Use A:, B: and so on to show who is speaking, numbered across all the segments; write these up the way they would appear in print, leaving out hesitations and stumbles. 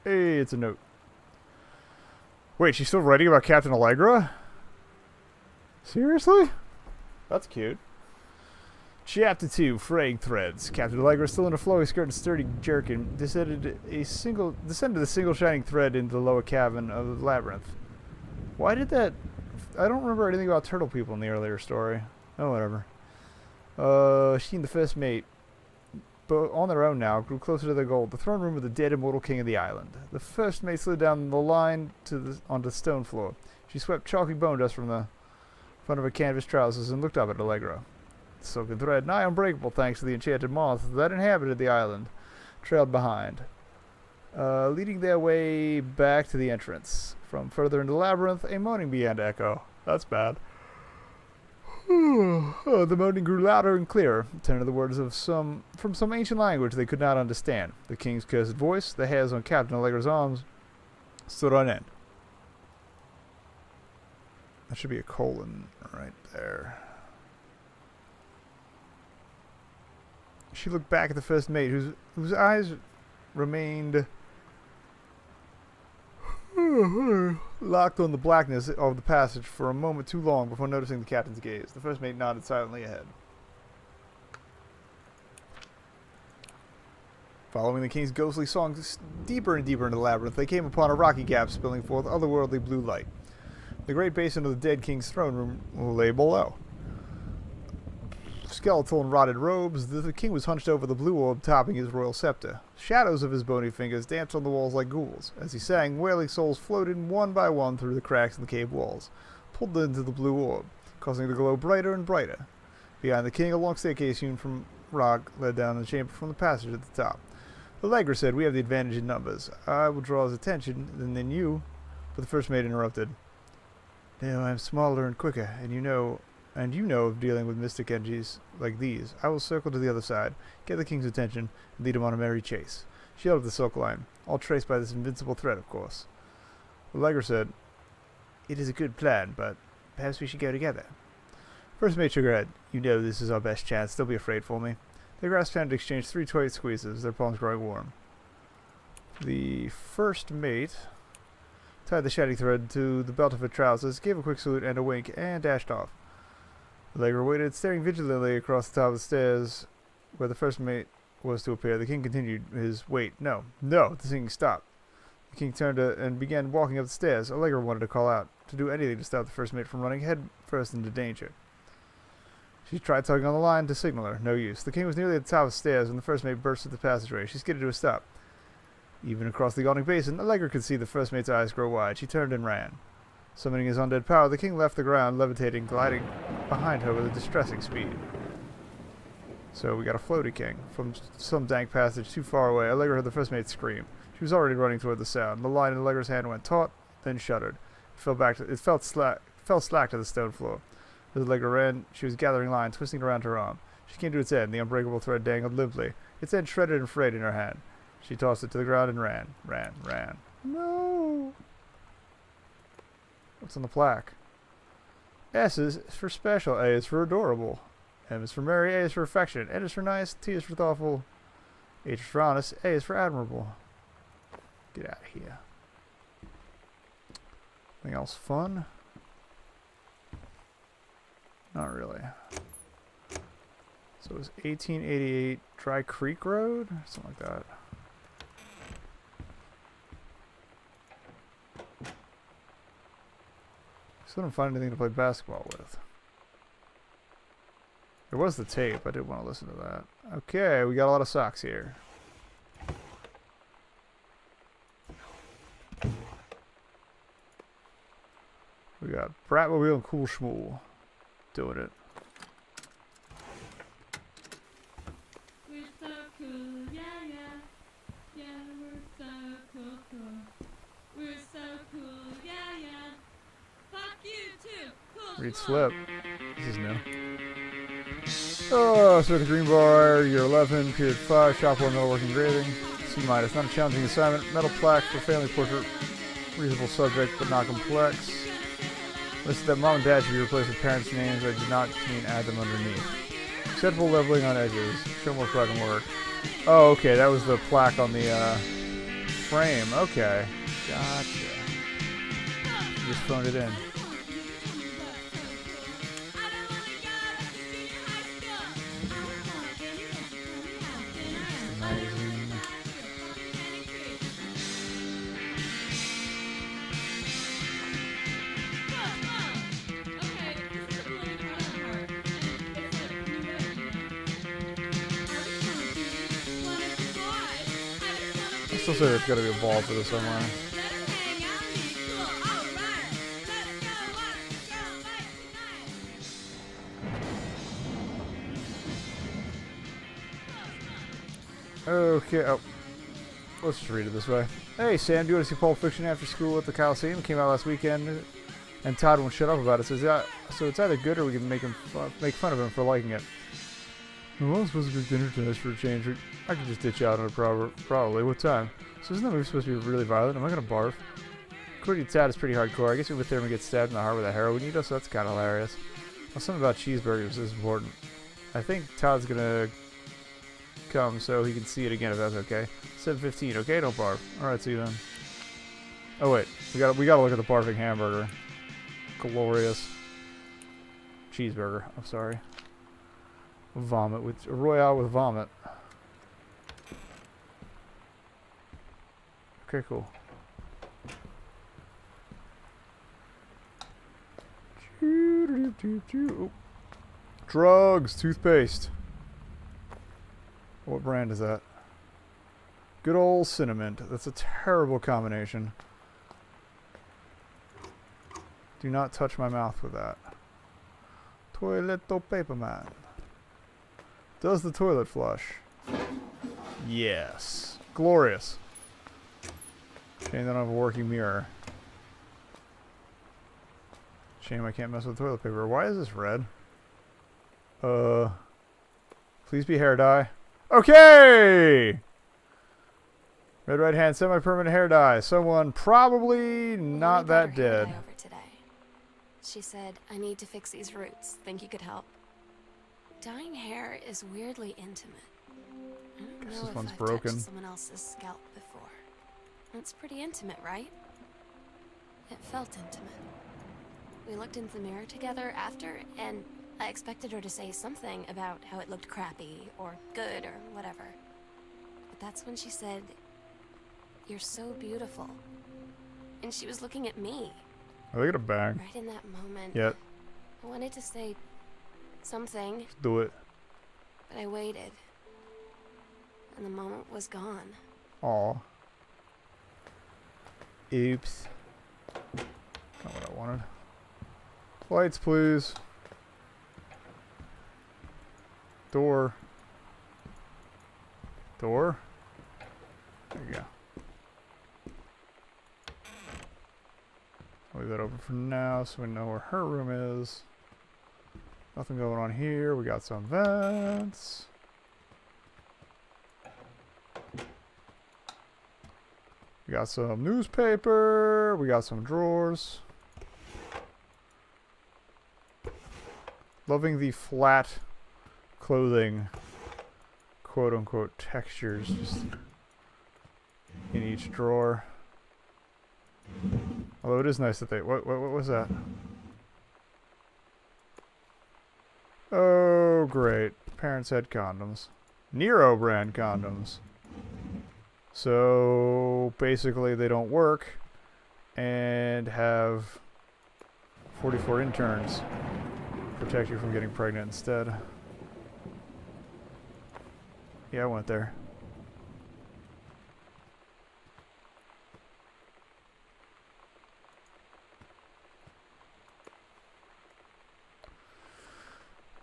A: Hey, it's a note. Wait, she's still writing about Captain Allegra? Seriously? That's cute. Chapter 2, Fraying Threads. Captain Allegra, still in a flowing skirt and sturdy jerkin, descended a single shining thread into the lower cavern of the labyrinth. Why did that... I don't remember anything about turtle people in the earlier story. Oh, whatever. She and the first mate, but on their own now, grew closer to their goal, the throne room of the dead immortal king of the island. The first mate slid down the line onto the stone floor. She swept chalky bone dust from the front of her canvas trousers and looked up at Allegra. The silken thread, nigh unbreakable thanks to the enchanted moths that inhabited the island, trailed behind, leading their way back to the entrance. From further into the labyrinth, a moaning began to echo. That's bad. Oh, the moaning grew louder and clearer, turning to the words of from some ancient language they could not understand. The king's cursed voice, the hairs on Captain Allegra's arms, stood on end. That should be a colon right there. She looked back at the first mate, whose eyes remained locked on the blackness of the passage for a moment too long before noticing the captain's gaze. The first mate nodded silently ahead. Following the king's ghostly song deeper and deeper into the labyrinth, they came upon a rocky gap spilling forth otherworldly blue light. The great basin of the dead king's throne room lay below. Skeletal and rotted robes, the king was hunched over the blue orb topping his royal scepter. Shadows of his bony fingers danced on the walls like ghouls. As he sang, wailing souls floated one by one through the cracks in the cave walls, pulled into the blue orb, causing it to glow brighter and brighter. Behind the king, a long staircase hewn from rock led down the chamber from the passage at the top. Allegra said, "We have the advantage in numbers. I will draw his attention, and then you..." But the first mate interrupted. "No, I am smaller and quicker, and you know of dealing with mystic energies like these. I will circle to the other side, get the king's attention, and lead him on a merry chase." She held up the silk line, all traced by this invincible thread, of course. Allegra said, "It is a good plan, but perhaps we should go together." First mate shook her head. "You know this is our best chance. Don't be afraid for me." They grasped hands and exchanged 3 tight squeezes, their palms growing warm. The first mate tied the shining thread to the belt of her trousers, gave a quick salute and a wink, and dashed off. Allegra waited, staring vigilantly across the top of the stairs where the first mate was to appear. The king continued his wait. No, the singing stopped. The king turned and began walking up the stairs. Allegra wanted to call out, to do anything to stop the first mate from running head first into danger. She tried tugging on the line to signal her. No use. The king was nearly at the top of the stairs when the first mate burst through the passageway. She skidded to a stop. Even across the yawning basin, Allegra could see the first mate's eyes grow wide. She turned and ran. Summoning his undead power, the king left the ground, levitating, gliding behind her with a distressing speed. So we got a floaty king. From some dank passage too far away, Allegra heard the first mate scream. She was already running toward the sound. The line in Allegra's hand went taut, then shuddered. It fell slack to the stone floor. As Allegra ran, she was gathering line, twisting around her arm. She came to its end. The unbreakable thread dangled limply, its end shredded and frayed in her hand. She tossed it to the ground and ran. No! What's on the plaque? S is for special, A is for adorable, M is for merry, A is for affectionate, N is for nice, T is for thoughtful, H is for honest, A is for admirable. Get out of here. Anything else fun? Not really. So it was 1888 Dry Creek Road? Something like that. Still didn't find anything to play basketball with. There was the tape. I did want to listen to that. Okay, we got a lot of socks here. We got Bratmobile and Cool Schmool doing it.
B: We're so cool, yeah, yeah. Yeah, we're so cool, cool. We're so cool, yeah, yeah. Fuck you too. Cool.
A: Read slip. This is new. Oh, so the green bar, year 11, period 5, shop 1, metalworking engraving. C-. Not a challenging assignment. Metal plaque for family portrait. Reasonable subject, but not complex. Listed that mom and dad should be replaced with parents' names. I did not mean add them underneath. Acceptable leveling on edges. Show more fucking work. Oh, okay, that was the plaque on the frame. Okay. Gotcha. Just phoned it in. Amazing. I still say there's got to be a ball for this somewhere. Okay, oh. Let's just read it this way. Hey, Sam, do you want to see Pulp Fiction after school at the Coliseum? It came out last weekend, and Todd won't shut up about it. So it's either good or we can make fun of him for liking it. Well, I'm supposed to cook dinner tonight for a change. I could just ditch out on it probably. What time? So isn't that movie supposed to be really violent? Am I going to barf? According to Todd, it's pretty hardcore. I guess Uma Thurman gets stabbed in the heart with a heroin needle, so that's kind of hilarious. Well, something about cheeseburgers is important. I think Todd's going to come so he can see it again if that's okay. 7:15. Okay, don't barf. Alright, see you then. Oh wait, we gotta look at the barfing hamburger. Glorious. Cheeseburger, I'm sorry. Vomit with a Royale with vomit. Okay, cool. Drugs, toothpaste. What brand is that? Good old cinnamon. That's a terrible combination. Do not touch my mouth with that. Toiletto paper man. Does the toilet flush? Yes. Glorious. Shame that I don't have a working mirror. Shame I can't mess with toilet paper. Why is this red? Please be hair dye. Okay! Red right hand, semi-permanent hair dye. Someone probably not that dead.
C: Over today. She said, I need to fix these roots. Think you could help? Dyeing hair is weirdly intimate. I don't know
A: this
C: if
A: one's
C: I've
A: broken.
C: touched someone else's scalp before. It's pretty intimate, right? It felt intimate. We looked in the mirror together after, and I expected her to say something about how it looked crappy, or good, or whatever. But that's when she said, you're so beautiful. And she was looking at me.
A: Are they gonna bang?
C: Right in that moment.
A: Yet.
C: I wanted to say something.
A: Let's do it.
C: But I waited. And the moment was gone.
A: Aw. Oops. Not what I wanted. Lights, please. Door. Door? There you go. I'll leave that open for now so we know where her room is. Nothing going on here. We got some vents. We got some newspaper. We got some drawers. Loving the flat clothing, quote unquote, textures just in each drawer. Although it is nice that they. What was that? Oh, great. Parents had condoms. Nero brand condoms. So basically they don't work and have 44 interns protect you from getting pregnant instead. Yeah, I went there.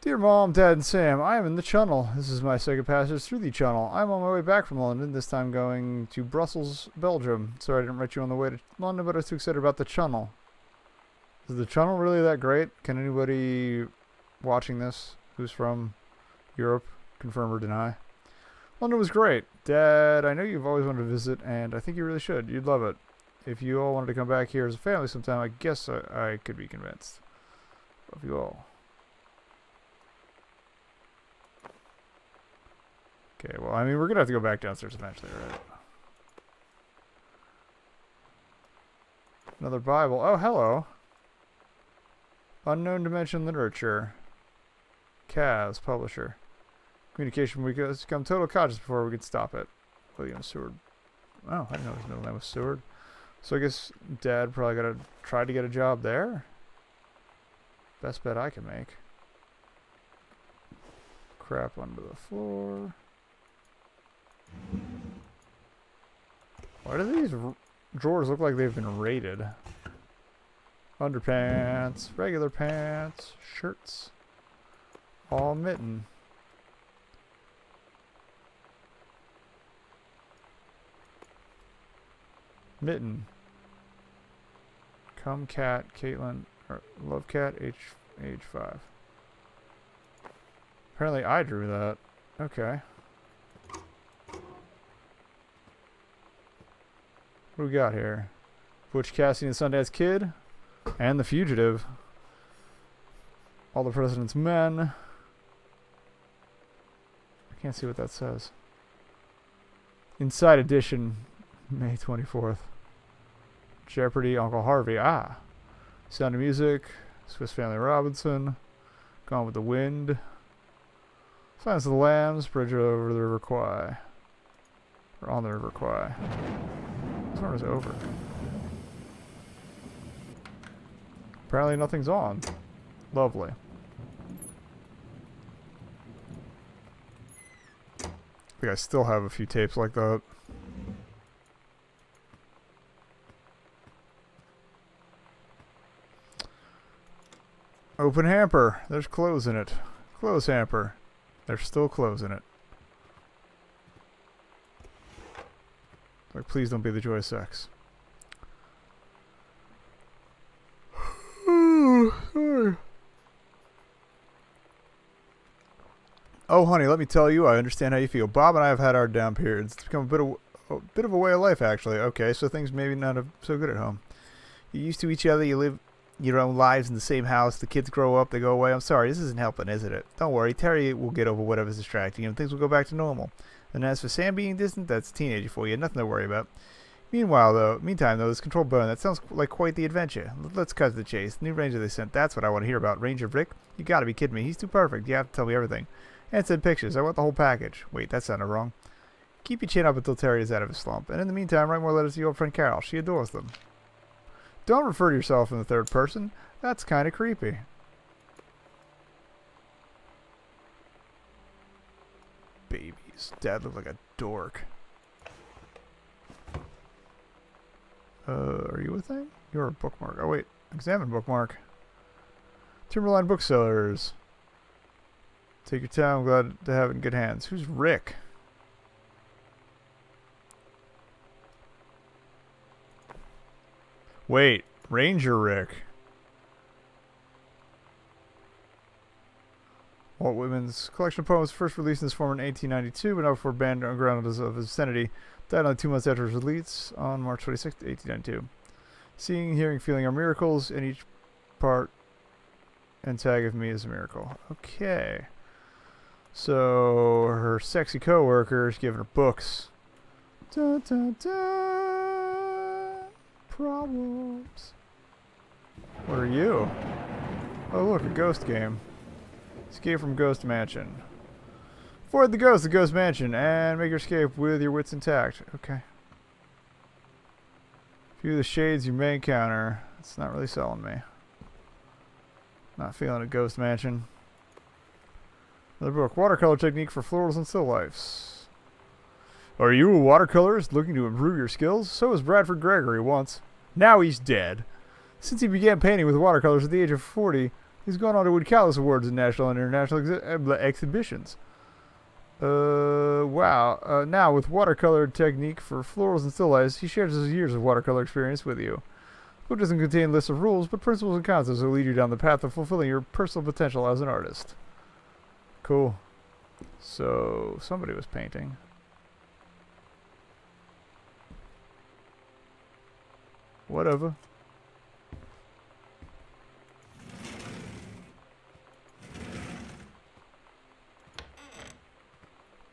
A: Dear Mom, Dad, and Sam, I am in the Channel. This is my second passage through the Channel. I'm on my way back from London, this time going to Brussels, Belgium. Sorry I didn't write you on the way to London, but I was too excited about the Channel. Is the Channel really that great? Can anybody watching this who's from Europe confirm or deny? London was great. Dad, I know you've always wanted to visit, and I think you really should. You'd love it. If you all wanted to come back here as a family sometime, I guess I could be convinced. Love you all. Okay, well, I mean, we're going to have to go back downstairs eventually, right? Another Bible. Oh, hello. Unknown Dimension Literature. Kaz, publisher. Communication week has become total conscious before we could stop it. William Seward. Oh, I didn't know his middle name was Seward. So I guess Dad probably gotta try to get a job there. Best bet I can make. Crap under the floor. Why do these drawers look like they've been raided? Underpants, regular pants, shirts, all mitten. Mitten. Come cat, Caitlin, or love cat, age 5. Apparently I drew that. Okay. What do we got here? Butch Cassidy and Sundance Kid. And The Fugitive. All the President's Men. I can't see what that says. Inside Edition, May 24th. Jeopardy, Uncle Harvey. Ah. Sound of Music. Swiss Family Robinson. Gone with the Wind. Silence of the Lambs. Bridge over the River Kwai. Or on the River Kwai. This one is over. Apparently nothing's on. Lovely. I think I still have a few tapes like that. Open hamper. There's clothes in it. Clothes hamper. There's still clothes in it. Like, please don't be the joy of sex. Sorry. Oh, honey, let me tell you, I understand how you feel. Bob and I have had our down periods. It's become a bit of a way of life, actually. Okay, so things maybe not so good at home. You're used to each other. You live your own lives in the same house. The kids grow up. They go away. I'm sorry, this isn't helping, isn't it? Don't worry. Terry will get over whatever's distracting him. Things will go back to normal. And as for Sam being distant, that's a teenager for you. Nothing to worry about. Meantime, though, this controlled burn, that sounds like quite the adventure. Let's cut to the chase. The new ranger they sent, that's what I want to hear about. Ranger Rick? You gotta be kidding me. He's too perfect. You have to tell me everything. And send pictures. I want the whole package. Wait, that sounded wrong. Keep your chin up until Terry is out of his slump. And in the meantime, write more letters to your old friend Carol. She adores them. Don't refer to yourself in the third person. That's kind of creepy. Babies. Dad looked like a dork. Are you a thing? You're a bookmark. Oh, wait. Examine bookmark. Timberline Booksellers. Take your time. I'm glad to have it in good hands. Who's Rick? Wait. Ranger Rick. Walt Whitman's collection of poems, first released in this form in 1892, but now before banned on ground of his vicinity. Died only 2 months after his release on March 26, 1892. Seeing, hearing, feeling are miracles, and each part and tag of me is a miracle. Okay. So, her sexy co-worker is giving her books. Dun, dun, dun. Problems. What are you? Oh, look, a ghost game. Escape from Ghost Mansion. Avoid the Ghost Mansion, and make your escape with your wits intact. Okay. View the shades you may encounter. It's not really selling me. Not feeling a Ghost Mansion. Another book. Watercolor technique for florals and still lifes. Are you a watercolorist looking to improve your skills? So was Bradford Gregory once. Now he's dead. Since he began painting with watercolors at the age of 40, he's gone on to win countless awards in national and international exhibitions. Wow. Now, with watercolor technique for florals and still lifes, he shares his years of watercolor experience with you. The book doesn't contain lists of rules, but principles and concepts that will lead you down the path of fulfilling your personal potential as an artist. Cool. So, somebody was painting. Whatever.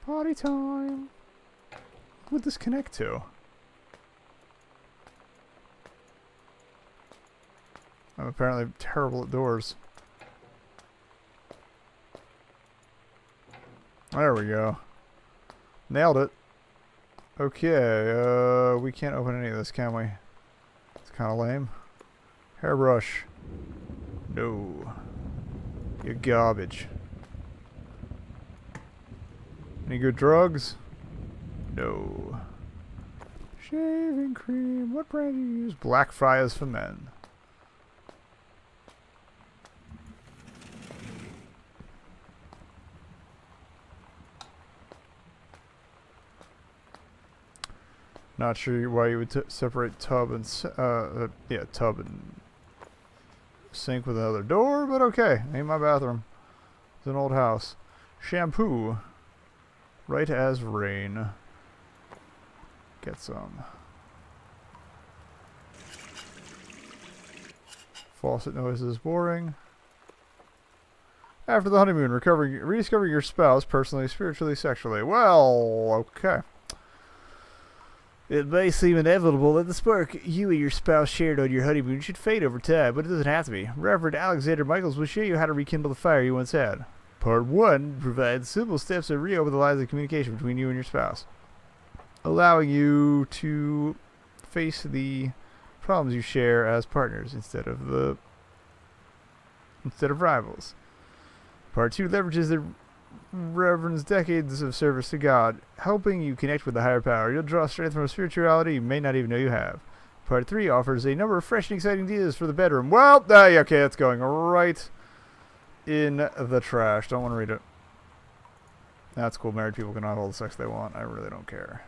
A: Party time. Who would this connect to? I'm apparently terrible at doors. There we go. Nailed it. Okay, we can't open any of this, can we? It's kind of lame. Hairbrush. No. You're garbage. Any good drugs? No. Shaving cream. What brand do you use? Blackfriars for men. Not sure why you would separate tub and tub and sink with another door, but okay. Ain't my bathroom. It's an old house. Shampoo. Right as rain. Get some. Faucet noises boring. After the honeymoon, rediscovering your spouse personally, spiritually, sexually. Well, okay. It may seem inevitable that the spark you and your spouse shared on your honeymoon should fade over time, but it doesn't have to be. Reverend Alexander Michaels will show you how to rekindle the fire you once had. Part 1 provides simple steps to reopen the lines of communication between you and your spouse, allowing you to face the problems you share as partners instead of rivals. Part 2 leverages the Reverend's decades of service to God, helping you connect with the higher power. You'll draw strength from a spirituality you may not even know you have. Part 3 offers a number of fresh and exciting ideas for the bedroom. Well, okay, that's going right in the trash. Don't want to read it. That's cool. Married people can have all the sex they want. I really don't care.